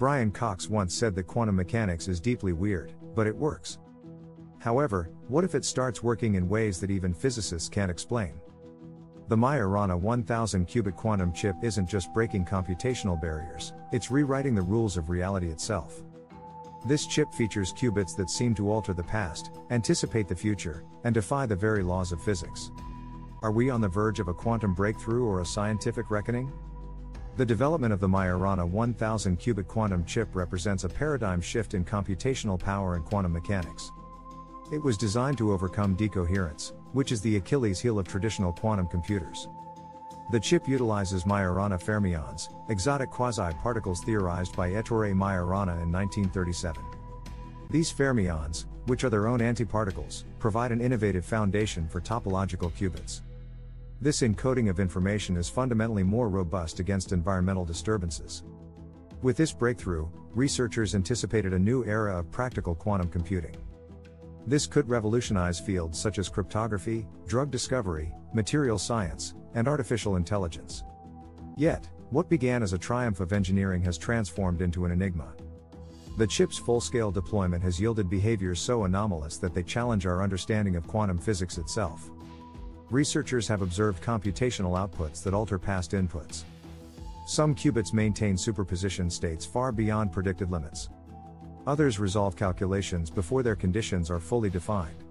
Brian Cox once said that quantum mechanics is deeply weird, but it works. However, what if it starts working in ways that even physicists can't explain? The Majorana 1000-qubit quantum chip isn't just breaking computational barriers, it's rewriting the rules of reality itself. This chip features qubits that seem to alter the past, anticipate the future, and defy the very laws of physics. Are we on the verge of a quantum breakthrough or a scientific reckoning? The development of the Majorana 1000-qubit quantum chip represents a paradigm shift in computational power and quantum mechanics. It was designed to overcome decoherence, which is the Achilles heel of traditional quantum computers. The chip utilizes Majorana fermions, exotic quasi-particles theorized by Ettore Majorana in 1937. These fermions, which are their own antiparticles, provide an innovative foundation for topological qubits. This encoding of information is fundamentally more robust against environmental disturbances. With this breakthrough, researchers anticipated a new era of practical quantum computing. This could revolutionize fields such as cryptography, drug discovery, material science, and artificial intelligence. Yet, what began as a triumph of engineering has transformed into an enigma. The chip's full-scale deployment has yielded behaviors so anomalous that they challenge our understanding of quantum physics itself. Researchers have observed computational outputs that alter past inputs. Some qubits maintain superposition states far beyond predicted limits. Others resolve calculations before their conditions are fully defined.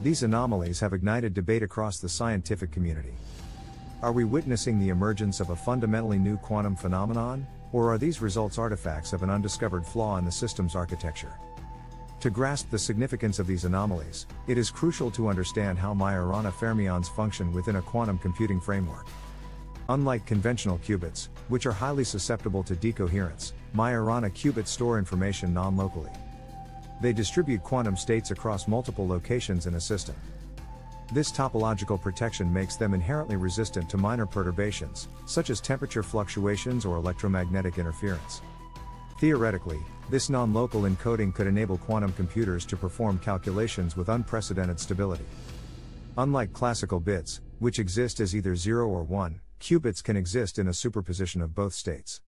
These anomalies have ignited debate across the scientific community. Are we witnessing the emergence of a fundamentally new quantum phenomenon, or are these results artifacts of an undiscovered flaw in the system's architecture? To grasp the significance of these anomalies, it is crucial to understand how Majorana fermions function within a quantum computing framework. Unlike conventional qubits, which are highly susceptible to decoherence, Majorana qubits store information non-locally. They distribute quantum states across multiple locations in a system. This topological protection makes them inherently resistant to minor perturbations, such as temperature fluctuations or electromagnetic interference. Theoretically, this non-local encoding could enable quantum computers to perform calculations with unprecedented stability. Unlike classical bits, which exist as either 0 or 1, qubits can exist in a superposition of both states.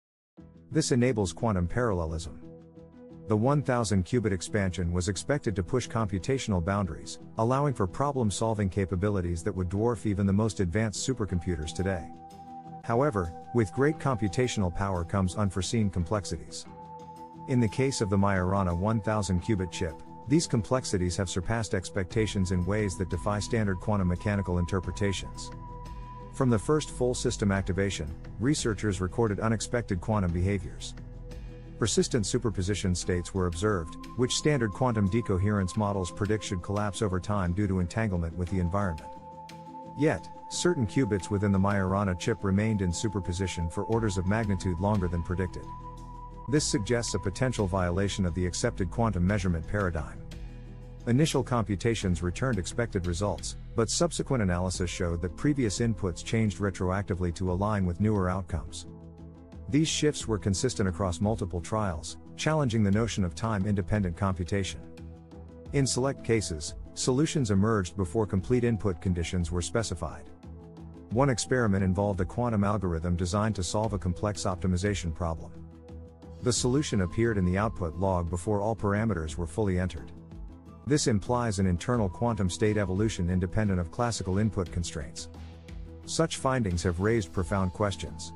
This enables quantum parallelism. The 1000-qubit expansion was expected to push computational boundaries, allowing for problem-solving capabilities that would dwarf even the most advanced supercomputers today. However, with great computational power comes unforeseen complexities. In the case of the Majorana 1000-qubit chip, these complexities have surpassed expectations in ways that defy standard quantum mechanical interpretations. From the first full system activation, researchers recorded unexpected quantum behaviors. Persistent superposition states were observed, which standard quantum decoherence models predict should collapse over time due to entanglement with the environment. Yet, certain qubits within the Majorana chip remained in superposition for orders of magnitude longer than predicted. This suggests a potential violation of the accepted quantum measurement paradigm. Initial computations returned expected results, but subsequent analysis showed that previous inputs changed retroactively to align with newer outcomes. These shifts were consistent across multiple trials, challenging the notion of time-independent computation. In select cases, solutions emerged before complete input conditions were specified. One experiment involved a quantum algorithm designed to solve a complex optimization problem. The solution appeared in the output log before all parameters were fully entered. This implies an internal quantum state evolution independent of classical input constraints. Such findings have raised profound questions.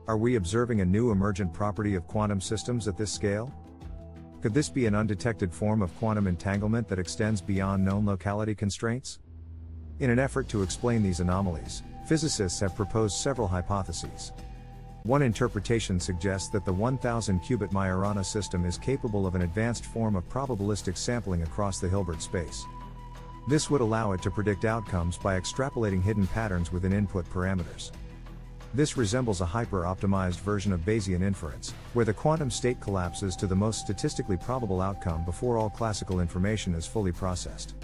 Are we observing a new emergent property of quantum systems at this scale? Could this be an undetected form of quantum entanglement that extends beyond known locality constraints? In an effort to explain these anomalies, physicists have proposed several hypotheses. One interpretation suggests that the 1000-qubit Majorana system is capable of an advanced form of probabilistic sampling across the Hilbert space. This would allow it to predict outcomes by extrapolating hidden patterns within input parameters. This resembles a hyper-optimized version of Bayesian inference, where the quantum state collapses to the most statistically probable outcome before all classical information is fully processed.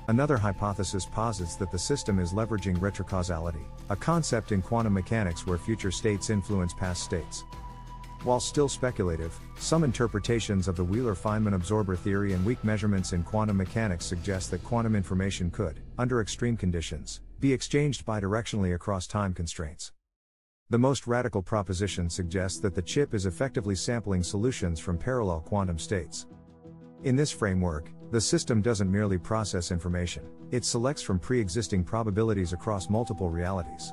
Another hypothesis posits that the system is leveraging retrocausality, a concept in quantum mechanics where future states influence past states. While still speculative, some interpretations of the Wheeler-Feynman absorber theory and weak measurements in quantum mechanics suggest that quantum information could, under extreme conditions, be exchanged bidirectionally across time constraints. The most radical proposition suggests that the chip is effectively sampling solutions from parallel quantum states. In this framework, the system doesn't merely process information, it selects from pre-existing probabilities across multiple realities.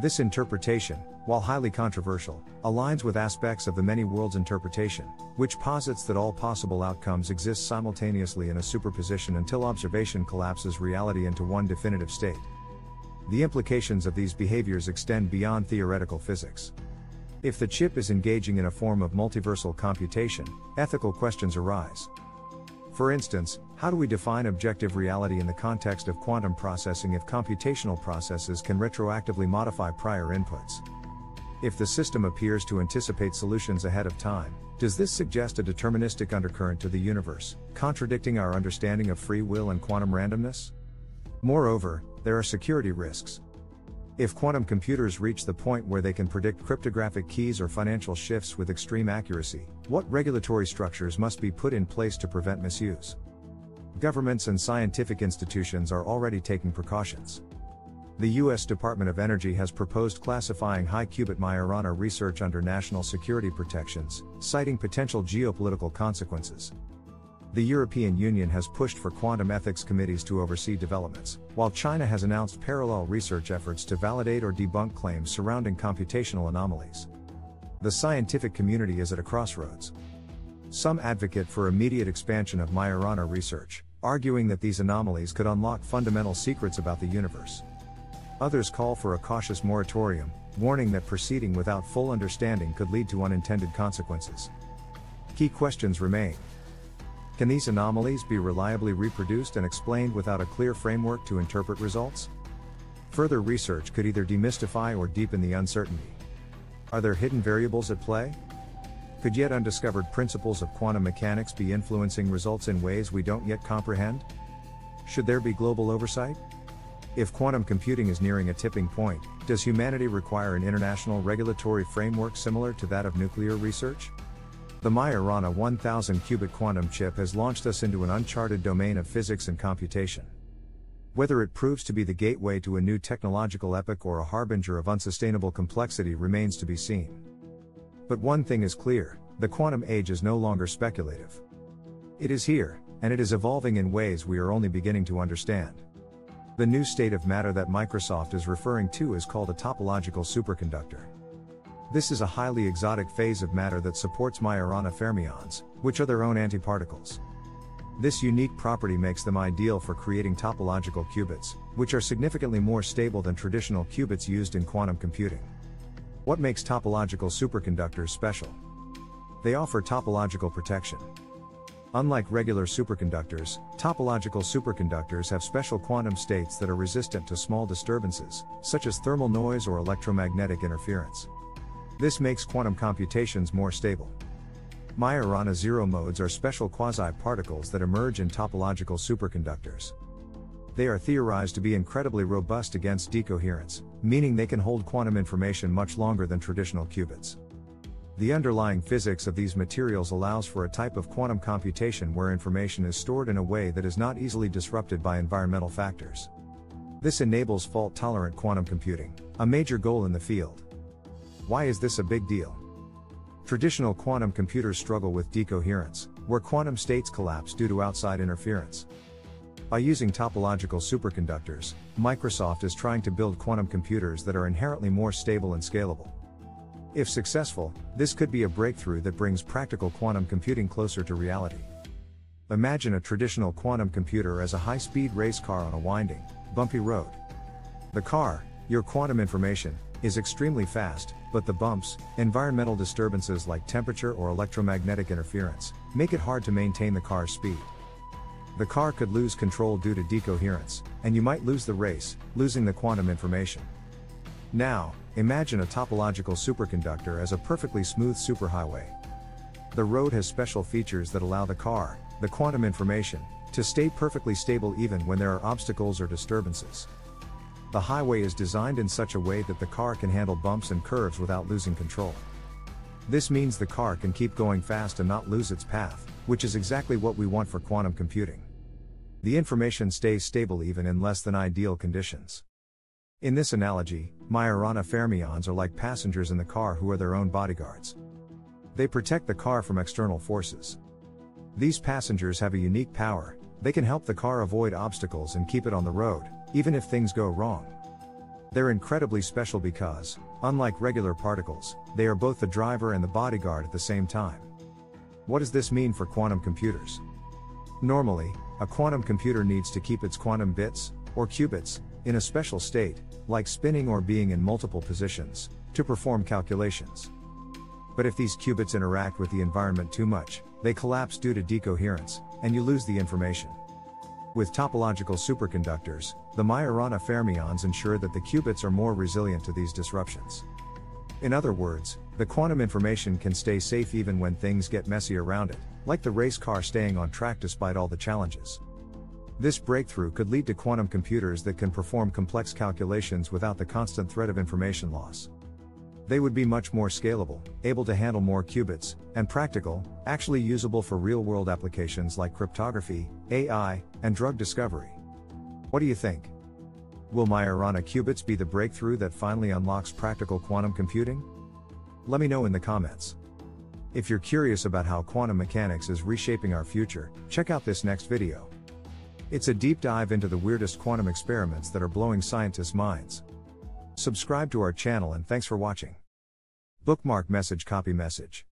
This interpretation, while highly controversial, aligns with aspects of the many worlds interpretation, which posits that all possible outcomes exist simultaneously in a superposition until observation collapses reality into one definitive state. The implications of these behaviors extend beyond theoretical physics. If the chip is engaging in a form of multiversal computation, ethical questions arise. For instance, how do we define objective reality in the context of quantum processing if computational processes can retroactively modify prior inputs? If the system appears to anticipate solutions ahead of time, does this suggest a deterministic undercurrent to the universe, contradicting our understanding of free will and quantum randomness? Moreover, there are security risks. If quantum computers reach the point where they can predict cryptographic keys or financial shifts with extreme accuracy, what regulatory structures must be put in place to prevent misuse? Governments and scientific institutions are already taking precautions. The U.S. Department of Energy has proposed classifying high-qubit Majorana research under national security protections, citing potential geopolitical consequences. The European Union has pushed for quantum ethics committees to oversee developments, while China has announced parallel research efforts to validate or debunk claims surrounding computational anomalies. The scientific community is at a crossroads. Some advocate for immediate expansion of Majorana research, arguing that these anomalies could unlock fundamental secrets about the universe. Others call for a cautious moratorium, warning that proceeding without full understanding could lead to unintended consequences. Key questions remain. Can these anomalies be reliably reproduced and explained without a clear framework to interpret results? Further research could either demystify or deepen the uncertainty. Are there hidden variables at play? Could yet undiscovered principles of quantum mechanics be influencing results in ways we don't yet comprehend? Should there be global oversight? If quantum computing is nearing a tipping point, does humanity require an international regulatory framework similar to that of nuclear research? The Majorana 1000-qubit quantum chip has launched us into an uncharted domain of physics and computation. Whether it proves to be the gateway to a new technological epoch or a harbinger of unsustainable complexity remains to be seen. But one thing is clear, the quantum age is no longer speculative. It is here, and it is evolving in ways we are only beginning to understand. The new state of matter that Microsoft is referring to is called a topological superconductor. This is a highly exotic phase of matter that supports Majorana fermions, which are their own antiparticles. This unique property makes them ideal for creating topological qubits, which are significantly more stable than traditional qubits used in quantum computing. What makes topological superconductors special? They offer topological protection. Unlike regular superconductors, topological superconductors have special quantum states that are resistant to small disturbances, such as thermal noise or electromagnetic interference. This makes quantum computations more stable. Majorana zero modes are special quasi-particles that emerge in topological superconductors. They are theorized to be incredibly robust against decoherence, meaning they can hold quantum information much longer than traditional qubits. The underlying physics of these materials allows for a type of quantum computation where information is stored in a way that is not easily disrupted by environmental factors. This enables fault-tolerant quantum computing, a major goal in the field. Why is this a big deal? Traditional quantum computers struggle with decoherence, where quantum states collapse due to outside interference. By using topological superconductors, Microsoft is trying to build quantum computers that are inherently more stable and scalable. If successful, this could be a breakthrough that brings practical quantum computing closer to reality. Imagine a traditional quantum computer as a high-speed race car on a winding, bumpy road. The car, your quantum information, is extremely fast, but the bumps, environmental disturbances like temperature or electromagnetic interference, make it hard to maintain the car's speed. The car could lose control due to decoherence, and you might lose the race, losing the quantum information. Now, imagine a topological superconductor as a perfectly smooth superhighway. The road has special features that allow the car, the quantum information, to stay perfectly stable even when there are obstacles or disturbances. The highway is designed in such a way that the car can handle bumps and curves without losing control. This means the car can keep going fast and not lose its path, which is exactly what we want for quantum computing. The information stays stable even in less than ideal conditions. In this analogy, Majorana fermions are like passengers in the car who are their own bodyguards. They protect the car from external forces. These passengers have a unique power. They can help the car avoid obstacles and keep it on the road, even if things go wrong. They're incredibly special because, unlike regular particles, they are both the driver and the bodyguard at the same time. What does this mean for quantum computers? Normally, a quantum computer needs to keep its quantum bits, or qubits, in a special state, like spinning or being in multiple positions, to perform calculations. But if these qubits interact with the environment too much, they collapse due to decoherence, and you lose the information. With topological superconductors, the Majorana fermions ensure that the qubits are more resilient to these disruptions. In other words, the quantum information can stay safe even when things get messy around it, like the race car staying on track despite all the challenges. This breakthrough could lead to quantum computers that can perform complex calculations without the constant threat of information loss. They would be much more scalable, able to handle more qubits, and practical, actually usable for real-world applications like cryptography, AI, and drug discovery. What do you think? Will Majorana qubits be the breakthrough that finally unlocks practical quantum computing? Let me know in the comments. If you're curious about how quantum mechanics is reshaping our future, check out this next video. It's a deep dive into the weirdest quantum experiments that are blowing scientists' minds. Subscribe to our channel and thanks for watching. Bookmark message copy message.